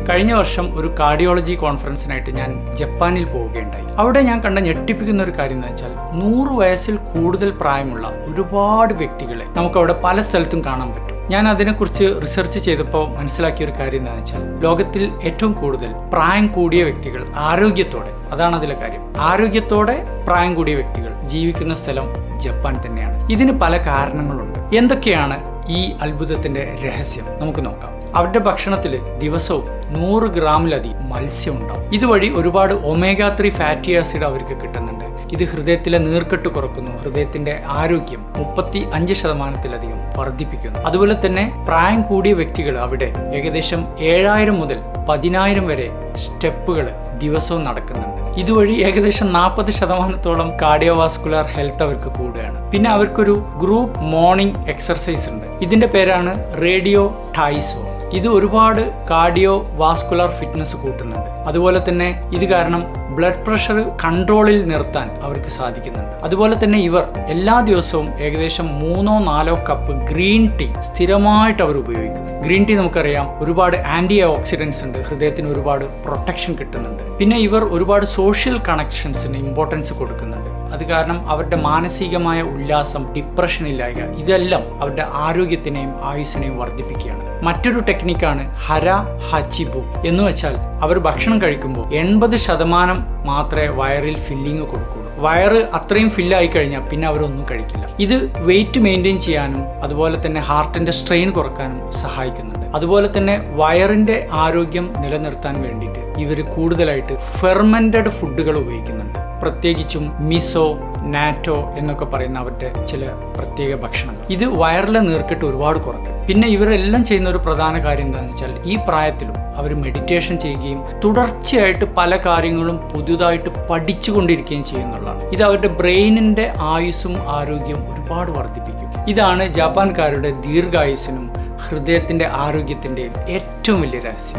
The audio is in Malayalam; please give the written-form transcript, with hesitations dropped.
കഴിഞ്ഞ വർഷം ഒരു കാർഡിയോളജി കോൺഫറൻസിനായിട്ട് ഞാൻ ജപ്പാനിൽ പോവുകയുണ്ടായി. അവിടെ ഞാൻ കണ്ട ഞെട്ടിപ്പിക്കുന്ന ഒരു കാര്യം എന്ന് വെച്ചാൽ 100 വയസ്സിൽ കൂടുതൽ പ്രായമുള്ള ഒരുപാട് വ്യക്തികളെ നമുക്കവിടെ പല സ്ഥലത്തും കാണാൻ പറ്റും. ഞാൻ അതിനെക്കുറിച്ച് റിസർച്ച് ചെയ്തപ്പോൾ മനസ്സിലാക്കിയ ഒരു കാര്യം എന്താണെന്ന് വെച്ചാൽ ലോകത്തിൽ ഏറ്റവും കൂടുതൽ പ്രായം കൂടിയ വ്യക്തികൾ ആരോഗ്യത്തോടെ, അതാണ് അതിലെ കാര്യം, ആരോഗ്യത്തോടെ പ്രായം കൂടിയ വ്യക്തികൾ ജീവിക്കുന്ന സ്ഥലം ജപ്പാൻ തന്നെയാണ്. ഇതിന് പല കാരണങ്ങളുണ്ട്. എന്തൊക്കെയാണ് ഈ അത്ഭുതത്തിന്റെ രഹസ്യം നമുക്ക് നോക്കാം. അവരുടെ ഭക്ഷണത്തിൽ ദിവസവും 100 ഗ്രാമിലധികം മത്സ്യം ഉണ്ടാവും. ഇതുവഴി ഒരുപാട് ഒമേഗ 3 ഫാറ്റി ആസിഡ് അവർക്ക് കിട്ടുന്നുണ്ട്. ഇത് ഹൃദയത്തിലെ നീർക്കെട്ട് കുറക്കുന്നു, ഹൃദയത്തിന്റെ ആരോഗ്യം 35% വർദ്ധിപ്പിക്കുന്നു. അതുപോലെ തന്നെ പ്രായം കൂടിയ വ്യക്തികൾ അവിടെ ഏകദേശം 7000 മുതൽ 10000 വരെ സ്റ്റെപ്പുകൾ ദിവസവും നടക്കുന്നുണ്ട്. ഇതുവഴി ഏകദേശം 40% കാർഡിയോവാസ്കുലർ ഹെൽത്ത് അവർക്ക് കൂടുകയാണ്. പിന്നെ അവർക്കൊരു ഗ്രൂപ്പ് മോർണിംഗ് എക്സർസൈസ് ഉണ്ട്. ഇതിന്റെ പേരാണ് റേഡിയോ ടൈസോ. ഇത് ഒരുപാട് കാർഡിയോ വാസ്കുലർ ഫിറ്റ്നസ് കൂട്ടുന്നുണ്ട്. അതുപോലെ തന്നെ ഇത് കാരണം ബ്ലഡ് പ്രഷർ കൺട്രോളിൽ നിർത്താൻ അവർക്ക് സാധിക്കുന്നുണ്ട്. അതുപോലെ തന്നെ ഇവർ എല്ലാ ദിവസവും ഏകദേശം 3-4 കപ്പ് ഗ്രീൻ ടീ സ്ഥിരമായിട്ട് അവർ ഉപയോഗിക്കും. ഗ്രീൻ ടീ നമുക്കറിയാം ഒരുപാട് ആന്റി ഓക്സിഡൻസ് ഉണ്ട്, ഹൃദയത്തിന് ഒരുപാട് പ്രൊട്ടക്ഷൻ കിട്ടുന്നുണ്ട്. പിന്നെ ഇവർ ഒരുപാട് സോഷ്യൽ കണക്ഷൻസിന് ഇമ്പോർട്ടൻസ് കൊടുക്കുന്നുണ്ട്. അത് കാരണം അവരുടെ മാനസികമായ ഉല്ലാസം, ഡിപ്രഷൻ ഇല്ലായ്ക, ഇതെല്ലാം അവരുടെ ആരോഗ്യത്തിനെയും ആയുസ്സിനെയും വർദ്ധിപ്പിക്കുകയാണ്. മറ്റൊരു ടെക്നിക്കാണ് ഹര ഹച്ചിബു എന്ന് വെച്ചാൽ അവർ ഭക്ഷണം കഴിക്കുമ്പോൾ 80% മാത്രമേ വയറിൽ ഫില്ലിങ് കൊടുക്കുള്ളൂ. വയറ് അത്രയും ഫില്ലായി കഴിഞ്ഞാൽ പിന്നെ അവരൊന്നും കഴിക്കില്ല. ഇത് വെയിറ്റ് മെയിൻറ്റെയിൻ ചെയ്യാനും അതുപോലെ തന്നെ ഹാർട്ടിന്റെ സ്ട്രെയിൻ കുറക്കാനും സഹായിക്കുന്നുണ്ട്. അതുപോലെ തന്നെ വയറിന്റെ ആരോഗ്യം നിലനിർത്താൻ വേണ്ടിയിട്ട് ഇവർ കൂടുതലായിട്ട് ഫെർമെന്റഡ് ഫുഡുകൾ ഉപയോഗിക്കുന്നുണ്ട്. പ്രത്യേകിച്ചും മിസോ, നാറ്റോ എന്നൊക്കെ പറയുന്ന അവരുടെ ചില പ്രത്യേക ഭക്ഷണങ്ങൾ. ഇത് വയറിലെ നീർക്കെട്ട് ഒരുപാട് കുറയ്ക്കും. പിന്നെ ഇവരെല്ലാം ചെയ്യുന്ന ഒരു പ്രധാന കാര്യം എന്താണെന്ന് വെച്ചാൽ ഈ പ്രായത്തിലും അവർ മെഡിറ്റേഷൻ ചെയ്യുകയും തുടർച്ചയായിട്ട് പല കാര്യങ്ങളും പുതുതായിട്ട് പഠിച്ചുകൊണ്ടിരിക്കുകയും ചെയ്യുന്നുള്ളതാണ്. ഇത് അവരുടെ ബ്രെയിനിന്റെ ആയുസ്സും ആരോഗ്യവും ഒരുപാട് വർദ്ധിപ്പിക്കും. ഇതാണ് ജപ്പാൻകാരുടെ ദീർഘായുസ്സിനും ഹൃദയത്തിന്റെ ആരോഗ്യത്തിന്റെയും ഏറ്റവും വലിയ രഹസ്യം.